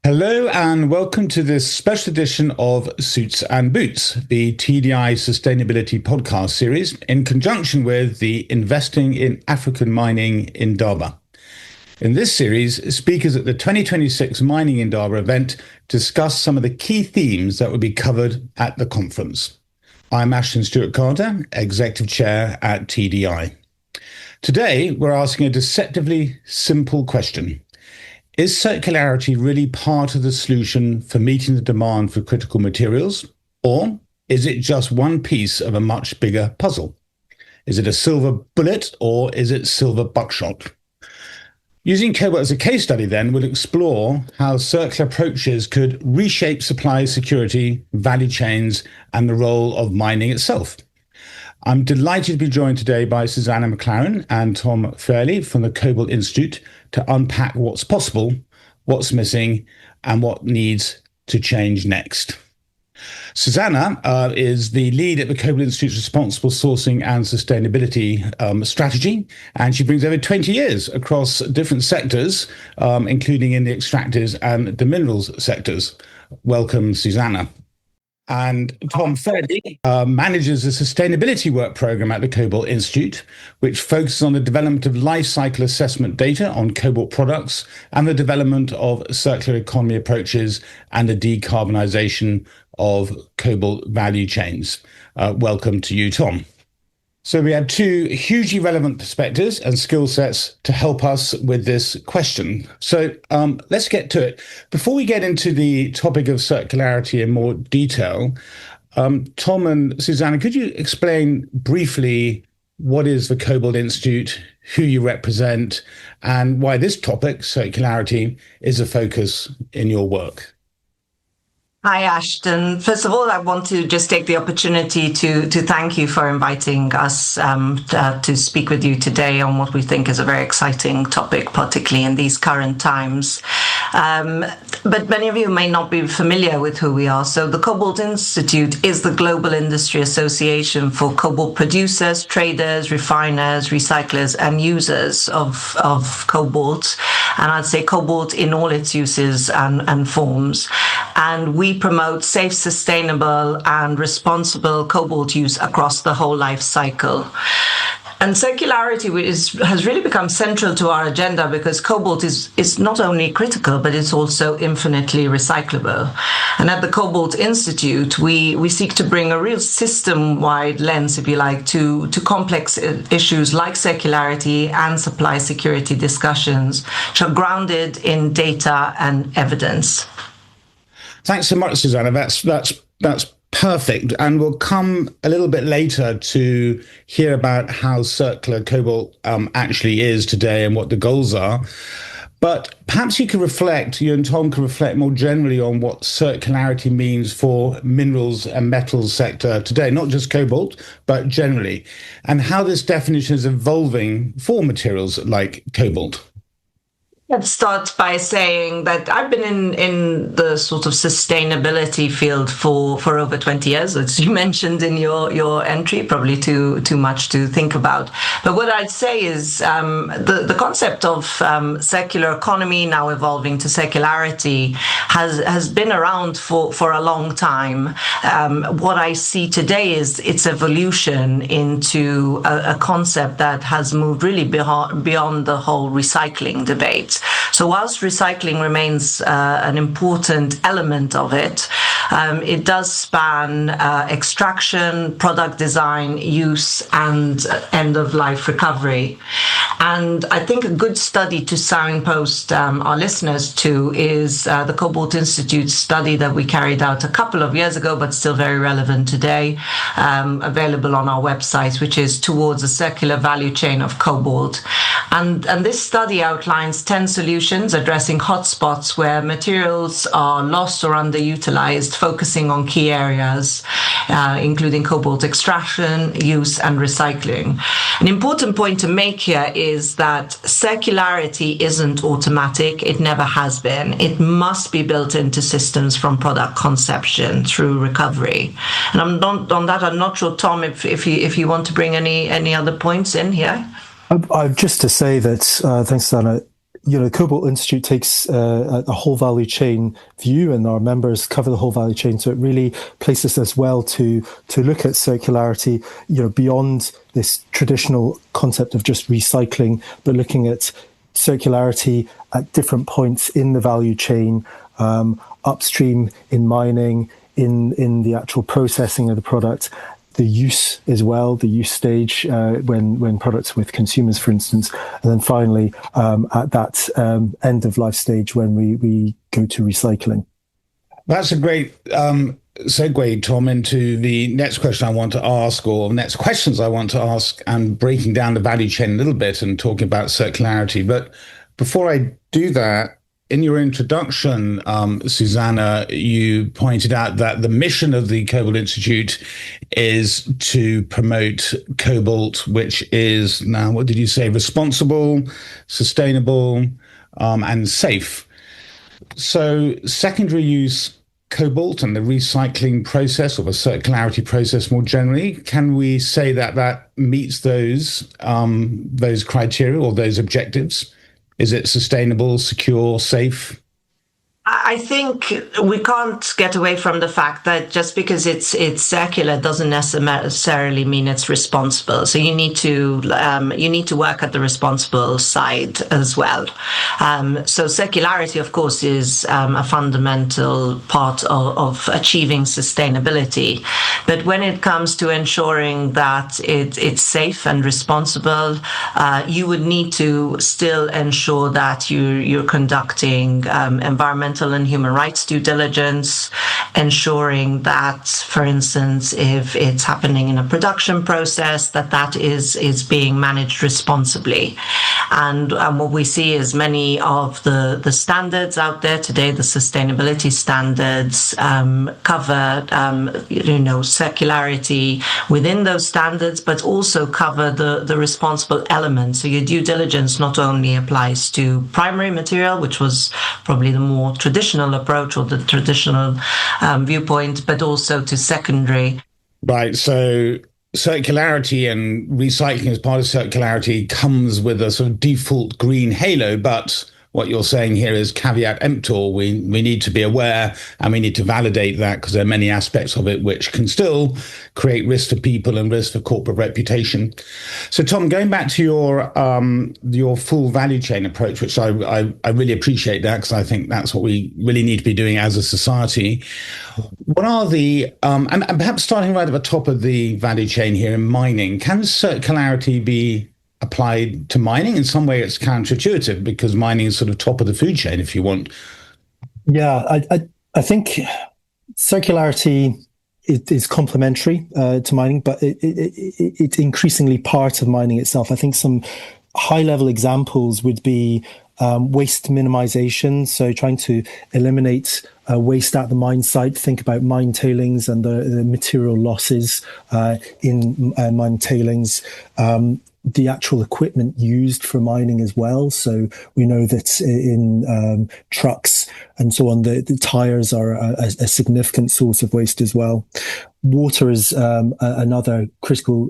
Hello and welcome to this special edition of Suits and Boots, the TDI Sustainability podcast series in conjunction with the Investing in African Mining Indaba. In this series, speakers at the 2026 Mining Indaba event discuss some of the key themes that will be covered at the conference. I'm Assheton Stewart Carter, Executive Chair at TDI. Today, we're asking a deceptively simple question. Is circularity really part of the solution for meeting the demand for critical materials, or is it just one piece of a much bigger puzzle? Is it a silver bullet, or is it silver buckshot? Using cobalt as a case study, then, we'll explore how circular approaches could reshape supply security, value chains, and the role of mining itself. I'm delighted to be joined today by Susanna McLaren and Tom Fairlie from the Cobalt Institute to unpack what's possible, what's missing, and what needs to change next. Susanna is the lead at the Cobalt Institute's Responsible Sourcing and Sustainability strategy, and she brings over 20 years across different sectors, including in the extractives and the minerals sectors. Welcome, Susanna. And Tom Fairlie manages the sustainability work program at the Cobalt Institute, which focuses on the development of life cycle assessment data on cobalt products and the development of circular economy approaches and the decarbonisation of cobalt value chains. Welcome to you, Tom. So we have two hugely relevant perspectives and skill sets to help us with this question. So let's get to it. Before we get into the topic of circularity in more detail, Tom and Susanna, could you explain briefly what is the Cobalt Institute, who you represent, and why this topic, circularity, is a focus in your work? Hi, Assheton. First of all, I want to just take the opportunity to thank you for inviting us to speak with you today on what we think is a very exciting topic, particularly in these current times. But many of you may not be familiar with who we are. So the Cobalt Institute is the global industry association for cobalt producers, traders, refiners, recyclers, and users of cobalt. And I'd say cobalt in all its uses and forms. And we promote safe, sustainable, and responsible cobalt use across the whole life cycle. And circularity has really become central to our agenda because cobalt is not only critical, but it's also infinitely recyclable. And at the Cobalt Institute, we seek to bring a real system-wide lens, if you like, to complex issues like circularity and supply security discussions, which are grounded in data and evidence. Thanks so much, Susanna. That's perfect. And we'll come a little bit later to hear about how circular cobalt actually is today and what the goals are. But perhaps you and Tom can reflect more generally on what circularity means for minerals and metals sector today, not just cobalt, but generally, and how this definition is evolving for materials like cobalt. Let's start by saying that I've been in the sort of sustainability field for over 20 years, as you mentioned in your entry, probably too much to think about. But what I'd say is the concept of circular economy now evolving to circularity has been around for a long time. What I see today is its evolution into a concept that has moved really beyond the whole recycling debate. So whilst recycling remains an important element of it, it does span extraction, product design, use, and end-of-life recovery. And I think a good study to signpost our listeners to is the Cobalt Institute study that we carried out a couple of years ago, but still very relevant today, available on our website, which is Towards a Circular Value Chain of Cobalt. And this study outlines 10 solutions addressing hotspots where materials are lost or underutilized, focusing on key areas, including cobalt extraction, use, and recycling. An important point to make here is that circularity isn't automatic. It never has been. It must be built into systems from product conception through recovery. And I'm not sure, Tom, if you want to bring any other points in here. Just to say that, thanks, Susanna, the Cobalt Institute takes a whole value chain view, and our members cover the whole value chain. So it really places us well to look at circularity, beyond this traditional concept of just recycling, but looking at circularity at different points in the value chain, upstream in mining, in the actual processing of the product, the use as well, the use stage when products with consumers, for instance, and then finally at that end of life stage when we go to recycling. That's a great segue, Tom, into the next question I want to ask, or next questions I want to ask, and breaking down the value chain a little bit and talking about circularity. But before I do that, in your introduction, Susanna, you pointed out that the mission of the Cobalt Institute is to promote cobalt, which is now, what did you say, responsible, sustainable, and safe. So secondary use cobalt and the recycling process, or the circularity process more generally, can we say that that meets those criteria or those objectives? Is it sustainable, secure, safe? I think we can't get away from the fact that just because it's circular doesn't necessarily mean it's responsible. So you need to work at the responsible side as well. So circularity, of course, is a fundamental part of achieving sustainability. But when it comes to ensuring that it's safe and responsible, you would need to still ensure that you're conducting environmental and human rights due diligence, ensuring that, for instance, if it's happening in a production process, that is being managed responsibly. And what we see is many of the standards out there today, the sustainability standards, cover circularity within those standards, but also cover the responsible elements. So your due diligence not only applies to primary material, which was probably the more traditional approach or the traditional viewpoint, but also to secondary. Right. So circularity and recycling as part of circularity comes with a sort of default green halo, but what you're saying here is caveat emptor. We need to be aware and we need to validate that, because there are many aspects of it which can still create risk to people and risk for corporate reputation. So, Tom, going back to your full value chain approach, which I really appreciate that, because I think that's what we really need to be doing as a society. What are the and perhaps starting right at the top of the value chain here in mining, can circularity be applied to mining? In some way it's counterintuitive, because mining is sort of top of the food chain, if you want. Yeah, I think circularity is complementary to mining, but it's increasingly part of mining itself. I think some high-level examples would be waste minimization, so trying to eliminate waste at the mine site. Think about mine tailings and the material losses in mine tailings. The actual equipment used for mining as well. So we know that in trucks and so on, the tires are a significant source of waste as well. Water is another critical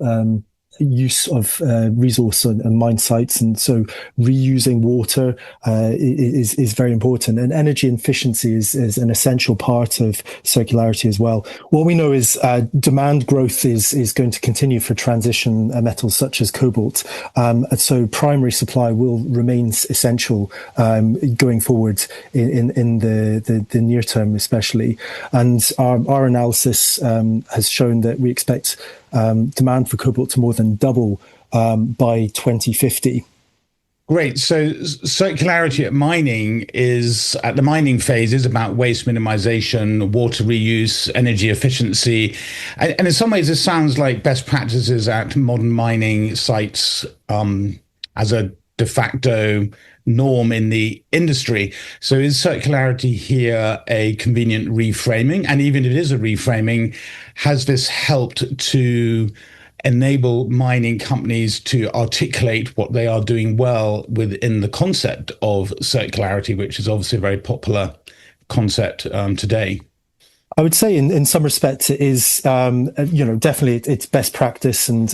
use of resource and mine sites, and so reusing water is very important, and energy efficiency is an essential part of circularity as well. What we know is demand growth is going to continue for transition metals such as cobalt, and so primary supply will remain essential going forward in the near term especially. And our analysis has shown that we expect demand for cobalt to more than double by 2050. Great. So circularity at the mining phase is about waste minimization, water reuse, energy efficiency. And in some ways, this sounds like best practices at modern mining sites as a de facto norm in the industry. So is circularity here a convenient reframing? And even if it is a reframing, has this helped to enable mining companies to articulate what they are doing well within the concept of circularity, which is obviously a very popular concept today? I would say in some respects it is, definitely it's best practice and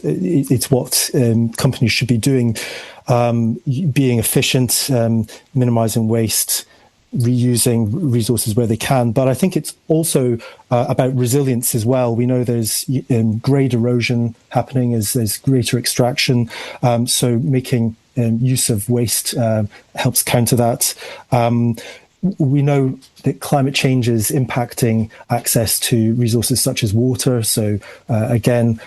it's what companies should be doing, being efficient, minimizing waste, reusing resources where they can. But I think it's also about resilience as well. We know there's grade erosion happening as there's greater extraction. So making use of waste helps counter that. We know that climate change is impacting access to resources such as water. So reuse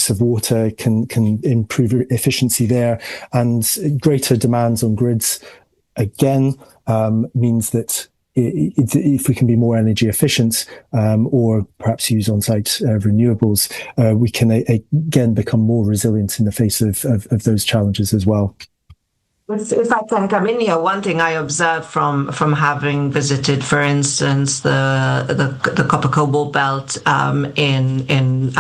of water can improve efficiency there, and greater demands on grids again means that if we can be more energy efficient or perhaps use on-site renewables, we can again become more resilient in the face of those challenges as well. If I can come in here, one thing I observed from having visited, for instance, the copper cobalt belt in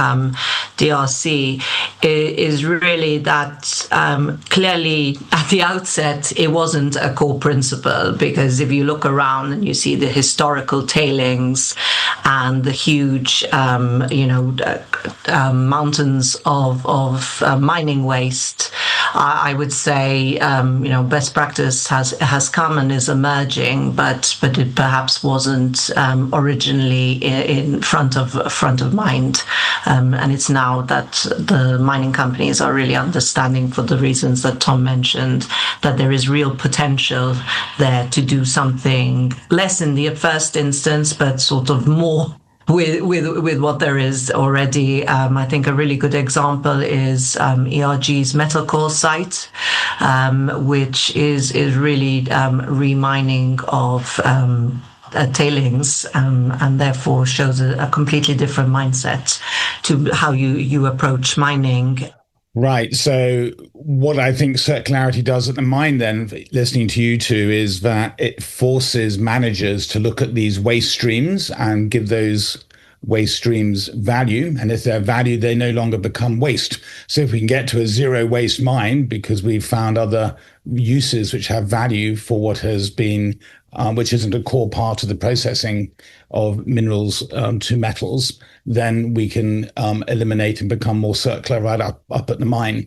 DRC is really that clearly at the outset it wasn't a core principle, because if you look around and you see the historical tailings and the huge mountains of mining waste, I would say best practice has come and is emerging, but it perhaps wasn't originally in front of mind, and it's now that the mining companies are really understanding, for the reasons that Tom mentioned, that there is real potential there to do something less in the first instance, but sort of more with what there is already. I think a really good example is ERG's metal core site, which is really remining of tailings, and therefore shows a completely different mindset to how you approach mining. Right. So what I think circularity does at the mine, then, listening to you two, is that it forces managers to look at these waste streams and give those waste streams value. And if they're value, they no longer become waste. So if we can get to a zero waste mine, because we've found other uses which have value for what has been, which isn't a core part of the processing of minerals to metals, then we can eliminate and become more circular right up at the mine.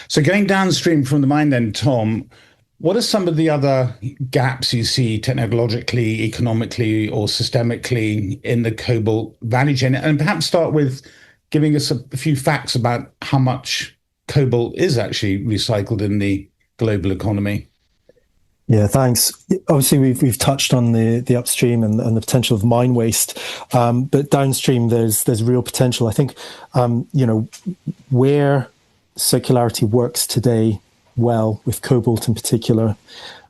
So going downstream from the mine then, Tom, what are some of the other gaps you see technologically, economically, or systemically in the cobalt value chain? And perhaps start with giving us a few facts about how much cobalt is actually recycled in the global economy. Yeah, thanks. Obviously, we've touched on the upstream and the potential of mine waste, but downstream there's real potential. I think where circularity works today well, with cobalt in particular.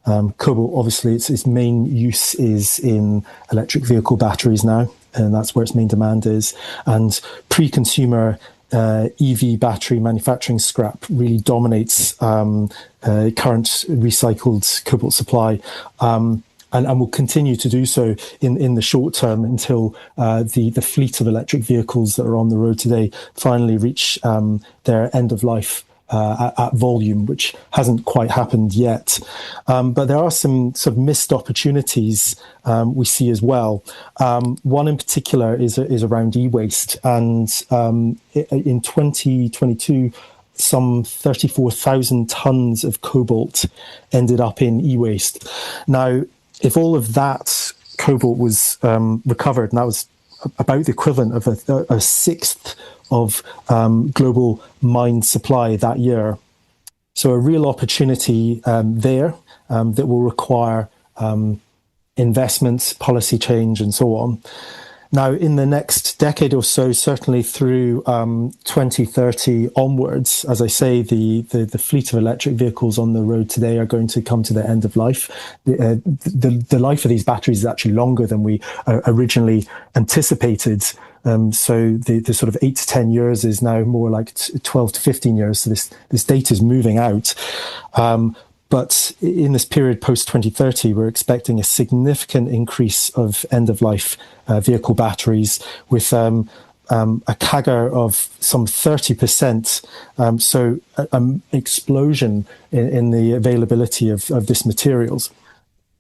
Cobalt, obviously, its main use is in electric vehicle batteries now, and that's where its main demand is. And pre-consumer EV battery manufacturing scrap really dominates current recycled cobalt supply. And will continue to do so in the short term until the fleet of electric vehicles that are on the road today finally reach their end of life at volume, which hasn't quite happened yet. But there are some sort of missed opportunities we see as well. One in particular is around e-waste. And in 2022, some 34,000 tons of cobalt ended up in e-waste. Now, if all of that cobalt was recovered, and that was about the equivalent of a sixth of global mine supply that year. So a real opportunity there that will require investments, policy change, and so on. Now, in the next decade or so, certainly through 2030 onwards, as I say, the fleet of electric vehicles on the road today are going to come to their end of life. The life of these batteries is actually longer than we originally anticipated. So the sort of 8 to 10 years is now more like 12 to 15 years. So this data is moving out. But in this period post-2030, we're expecting a significant increase of end-of-life vehicle batteries with a CAGR of some 30%. So an explosion in the availability of this materials.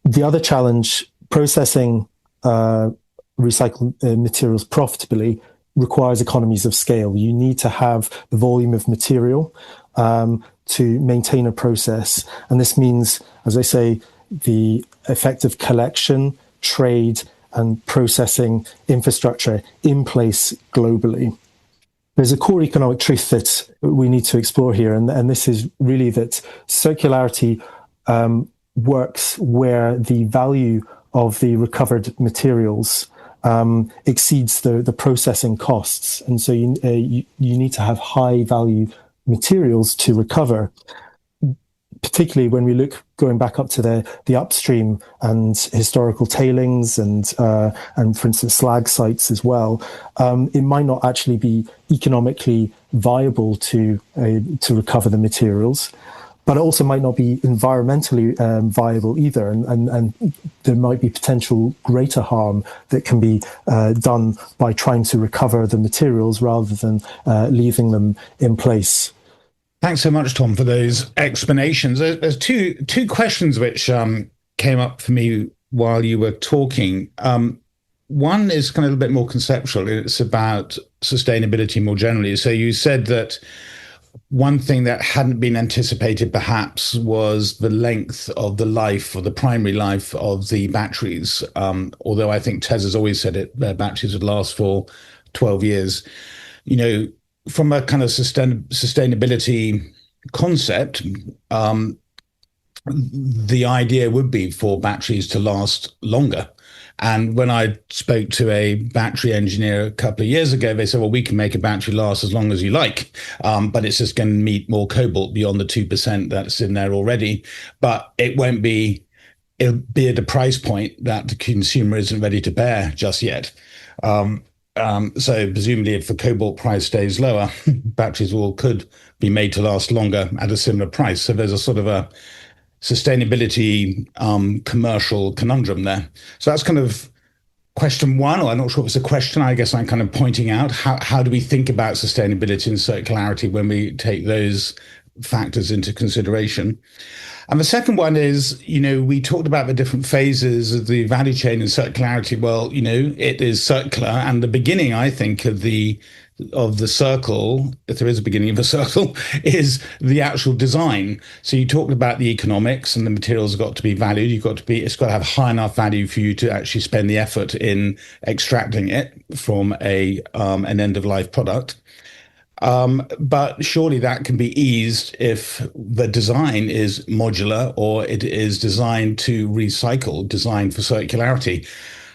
The other challenge, processing recycle materials profitably requires economies of scale. You need to have the volume of material to maintain a process. And this means, as I say, the effective collection, trade, and processing infrastructure in place globally. There's a core economic truth that we need to explore here, and this is really that circularity works where the value of the recovered materials exceeds the processing costs. And so you need to have high value materials to recover, particularly when we look going back up to the upstream and historical tailings and for instance slag sites as well. It might not actually be economically viable to recover the materials, but it also might not be environmentally viable either, and there might be potential greater harm that can be done by trying to recover the materials rather than leaving them in place. Thanks so much, Tom, for those explanations. There's two questions which came up for me while you were talking. One is kind of a bit more conceptual. It's about sustainability more generally. So you said that one thing that hadn't been anticipated perhaps was the length of the life, or the primary life of the batteries. Although I think Tez has always said their batteries would last for 12 years. You know, from a kind of sustainability concept, the idea would be for batteries to last longer. And when I spoke to a battery engineer a couple of years ago, they said, well, we can make a battery last as long as you like, but it's just going to meet more cobalt beyond the 2% that's in there already. But it'll be at a price point that the consumer isn't ready to bear just yet. So presumably if the cobalt price stays lower, batteries could be made to last longer at a similar price. So there's a sort of a sustainability commercial conundrum there. So that's kind of question one, or I'm not sure if it's a question. I guess I'm kind of pointing out how do we think about sustainability and circularity when we take those factors into consideration. And the second one is, you know, we talked about the different phases of the value chain and circularity. Well, you know, it is circular, and the beginning, I think, of the circle, if there is a beginning of a circle, is the actual design. So you talked about the economics, and the materials have got to be valued. It's got to have high enough value for you to actually spend the effort in extracting it from an end of life product. But surely that can be eased if the design is modular, or it is designed to recycle, designed for circularity.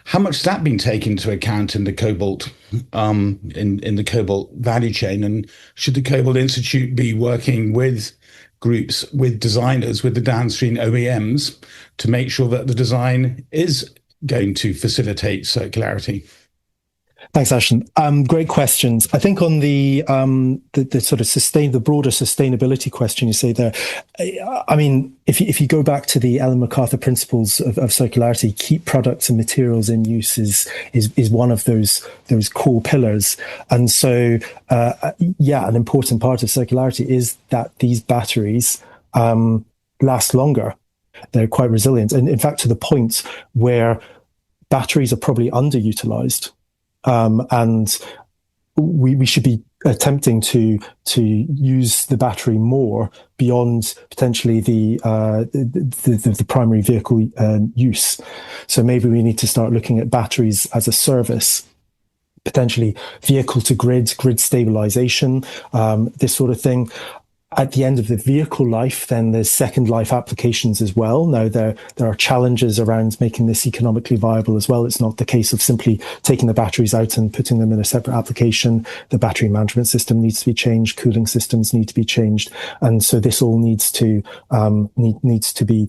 How much has that been taken into account in the cobalt in the cobalt value chain? And should the Cobalt Institute be working with groups, with designers, with the downstream OEMs to make sure that the design is going to facilitate circularity? Thanks, Assheton. Great questions. I think on the sort of the broader sustainability question you say there, I mean, if you go back to the Ellen MacArthur principles of circularity, keep products and materials in use is one of those core pillars. And so, an important part of circularity is that these batteries last longer. They're quite resilient, and in fact, to the point where batteries are probably underutilized. And we should be attempting to use the battery more beyond potentially the primary vehicle use. So maybe we need to start looking at batteries as a service, potentially vehicle to grid stabilization, this sort of thing. At the end of the vehicle life, then there's second life applications as well. Now, there are challenges around making this economically viable as well. It's not the case of simply taking the batteries out and putting them in a separate application. The battery management system needs to be changed. Cooling systems need to be changed. And so this all needs to be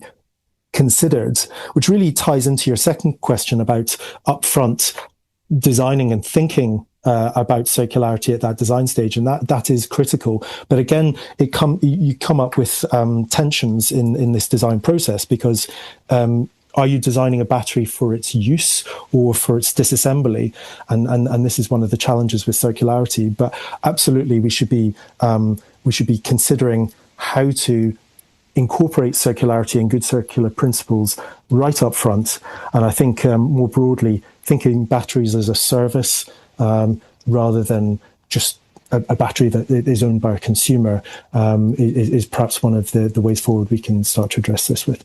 considered, which really ties into your second question about upfront designing and thinking about circularity at that design stage, and that is critical. But again, you come up with tensions in this design process, because are you designing a battery for its use or for its disassembly? And this is one of the challenges with circularity. But absolutely, we should be considering how to incorporate circularity and good circular principles right up front. And I think more broadly, thinking batteries as a service rather than just a battery that is owned by a consumer is perhaps one of the ways forward we can start to address this with.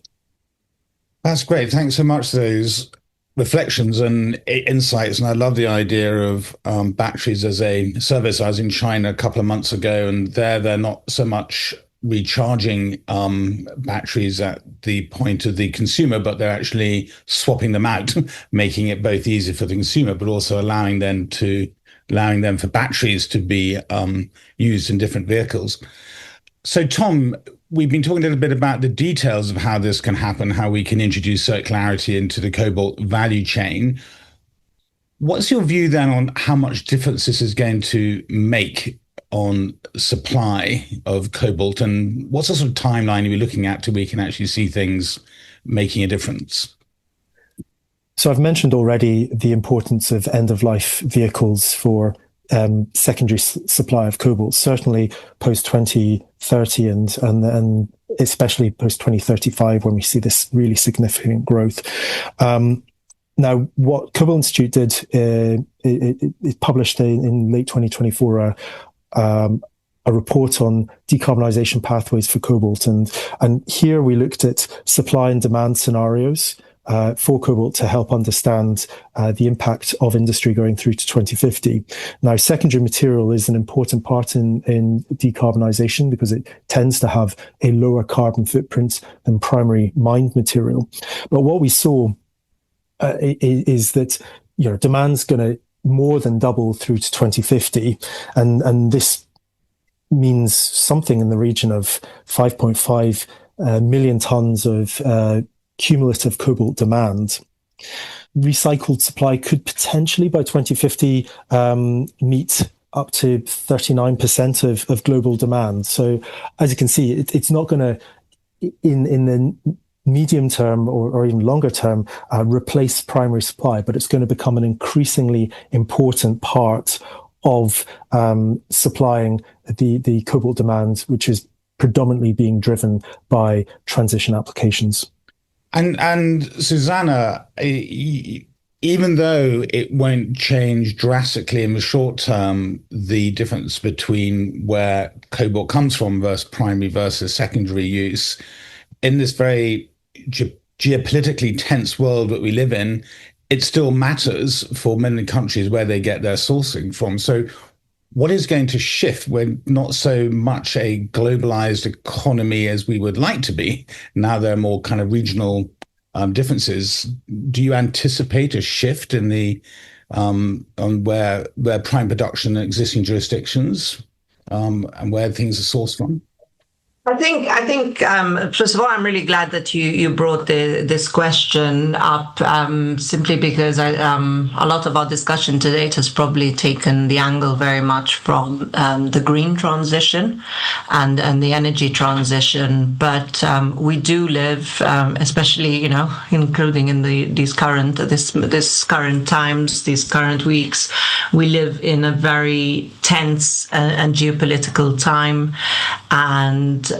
That's great. Thanks so much for those reflections and insights. And I love the idea of batteries as a service. I was in China a couple of months ago, and they're not so much recharging batteries at the point of the consumer, but they're actually swapping them out, making it both easy for the consumer, but also allowing them for batteries to be used in different vehicles. So, Tom, we've been talking a little bit about the details of how this can happen, how we can introduce circularity into the cobalt value chain. What's your view then on how much difference this is going to make on supply of cobalt, and what sort of timeline are we looking at till we can actually see things making a difference? So I've mentioned already the importance of end-of-life vehicles for secondary supply of cobalt, certainly post-2030 and especially post-2035 when we see this really significant growth. Now, what Cobalt Institute did, it published in late 2024 a report on decarbonisation pathways for cobalt. And here we looked at supply and demand scenarios for cobalt to help understand the impact of industry going through to 2050. Now, secondary material is an important part in decarbonisation because it tends to have a lower carbon footprint than primary mined material. But what we saw is that demand's going to more than double through to 2050, and this means something in the region of 5.5 million tons of cumulative cobalt demand. Recycled supply could potentially, by 2050, meet up to 39% of global demand. So, as you can see, it's not going to, in the medium term or even longer term, replace primary supply, but it's going to become an increasingly important part of supplying the cobalt demand, which is predominantly being driven by transition applications. And Susanna, even though it won't change drastically in the short term, the difference between where cobalt comes from versus primary versus secondary use, in this very geopolitically tense world that we live in, it still matters for many countries where they get their sourcing from. So what is going to shift? We're not so much a globalized economy as we would like to be. Now there are more kind of regional differences. Do you anticipate a shift in the on where prime production in existing jurisdictions and where things are sourced from? I think. First of all, I'm really glad that you brought this question up, simply because a lot of our discussion to date has probably taken the angle very much from the green transition and the energy transition. But we do live, especially including in these current times, these current weeks, we live in a very tense and geopolitical time, and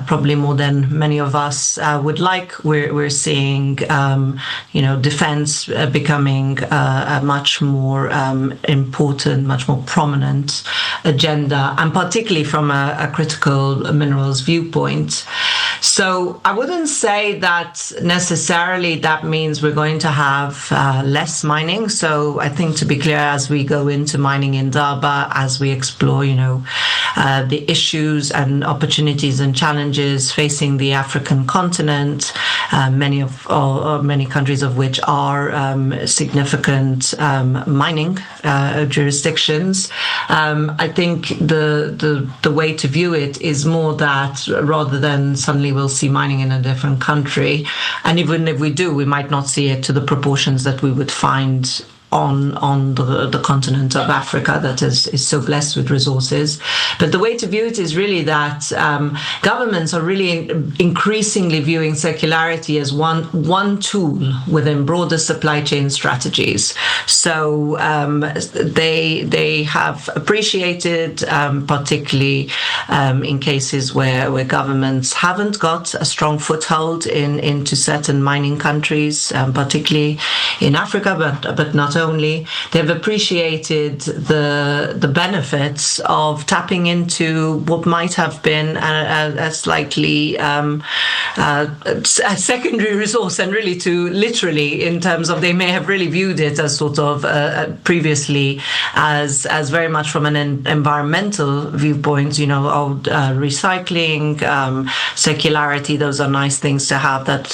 probably more than many of us would like. We're seeing, defense becoming a much more important, much more prominent agenda, and particularly from a critical minerals viewpoint. So I wouldn't say that necessarily that means we're going to have less mining. So I think, to be clear, as we go into Mining Indaba, as we explore, the issues and opportunities and challenges facing the African continent, many countries of which are significant mining jurisdictions. I think the way to view it is more that rather than suddenly we'll see mining in a different country, and even if we do, we might not see it to the proportions that we would find on the continent of Africa that is so blessed with resources. But the way to view it is really that governments are really increasingly viewing circularity as one tool within broader supply chain strategies. So they have appreciated, particularly in cases where governments haven't got a strong foothold into certain mining countries, particularly in Africa, but not only. They've appreciated the benefits of tapping into what might have been a slightly a secondary resource, and really to literally, in terms of, they may have really viewed it as sort of previously as very much from an environmental viewpoint, recycling, circularity. Those are nice things to have that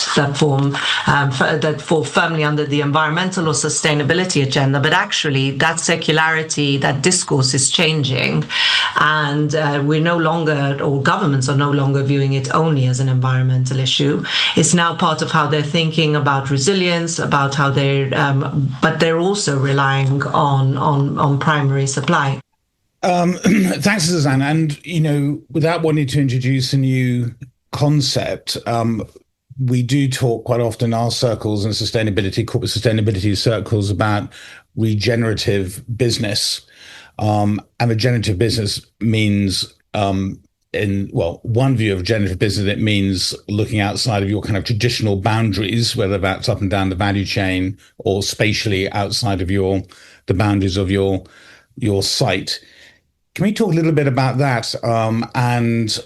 fall firmly under the environmental or sustainability agenda. But actually, that circularity, that discourse is changing, and we're no longer, or governments are no longer viewing it only as an environmental issue. It's now part of how they're thinking about resilience, about how but they're also relying on primary supply. Thanks, Susanna. And, without wanting to introduce a new concept, we do talk quite often in our circles and corporate sustainability circles, about regenerative business. And regenerative business means, one view of regenerative business, it means looking outside of your kind of traditional boundaries, whether that's up and down the value chain or spatially outside of the boundaries of your site. Can we talk a little bit about that, and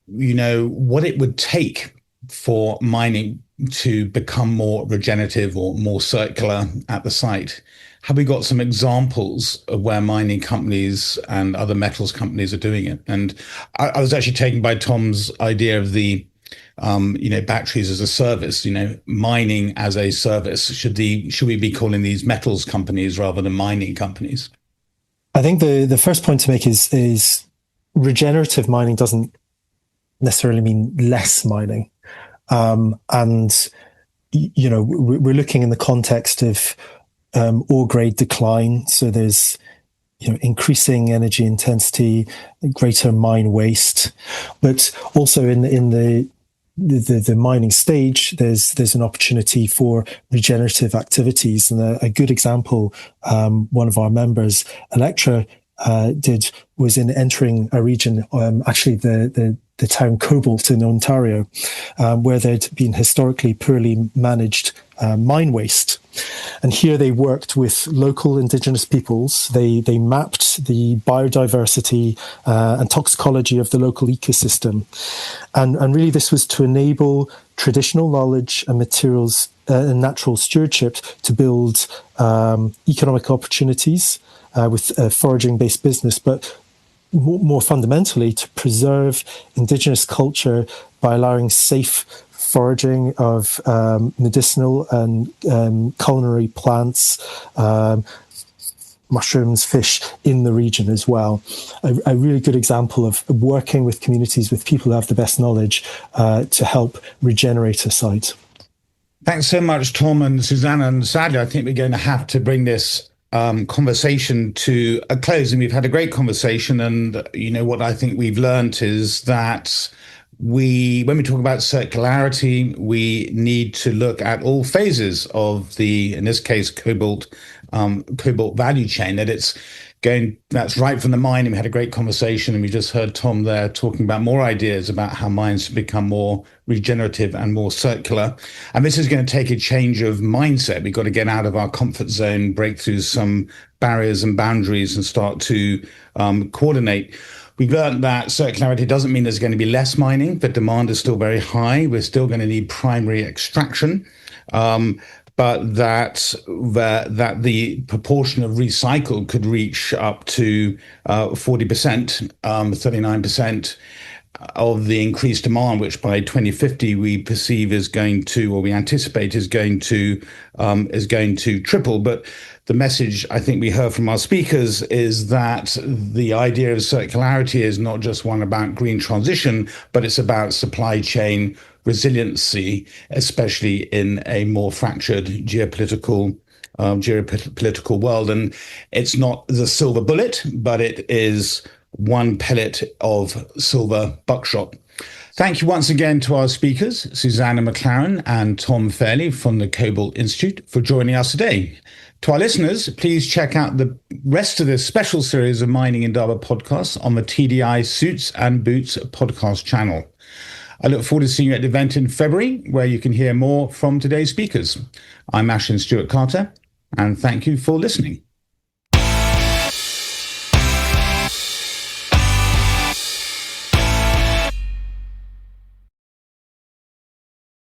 what it would take for mining to become more regenerative or more circular at the site? Have we got some examples of where mining companies and other metals companies are doing it? And I was actually taken by Tom's idea of the batteries as a service, mining as a service. Should we be calling these metals companies rather than mining companies? I think the first point to make is regenerative mining doesn't necessarily mean less mining. And we're looking in the context of ore grade decline. So there's increasing energy intensity, greater mine waste, but also in the mining stage, there's an opportunity for regenerative activities. And a good example, one of our members, Electra, did was in entering a region, actually the town Cobalt in Ontario, where there'd been historically poorly managed mine waste. And here they worked with local indigenous peoples. They mapped the biodiversity and toxicology of the local ecosystem. And really this was to enable traditional knowledge and materials and natural stewardship to build economic opportunities with foraging-based business, but more fundamentally to preserve indigenous culture by allowing safe foraging of medicinal and culinary plants, mushrooms, fish in the region as well. A really good example of working with communities, with people who have the best knowledge to help regenerate a site. Thanks so much, Tom and Susanna. And sadly, I think we're going to have to bring this conversation to a close. And we've had a great conversation. And, what I think we've learned is that when we talk about circularity, we need to look at all phases of in this case, cobalt value chain, that's right from the mine. And we had a great conversation, and we just heard Tom there talking about more ideas about how mines become more regenerative and more circular. And this is going to take a change of mindset. We've got to get out of our comfort zone, break through some barriers and boundaries, and start to coordinate. We've learned that circularity doesn't mean there's going to be less mining, but demand is still very high. We're still going to need primary extraction. But that the proportion of recycled could reach up to 40%, 39% of the increased demand, which by 2050 we perceive is going to, or we anticipate is going to triple. But the message I think we heard from our speakers is that the idea of circularity is not just one about green transition, but it's about supply chain resiliency, especially in a more fractured geopolitical geopolitical world. And it's not the silver bullet, but it is one pellet of silver buckshot. Thank you once again to our speakers, Susannah McLaren and Tom Fairlie from the Cobalt Institute, for joining us today. To our listeners, please check out the rest of this special series of Mining Indaba podcasts on the TDI Suits and Boots podcast channel. I look forward to seeing you at the event in February, where you can hear more from today's speakers. I'm Stewart, and thank you for listening.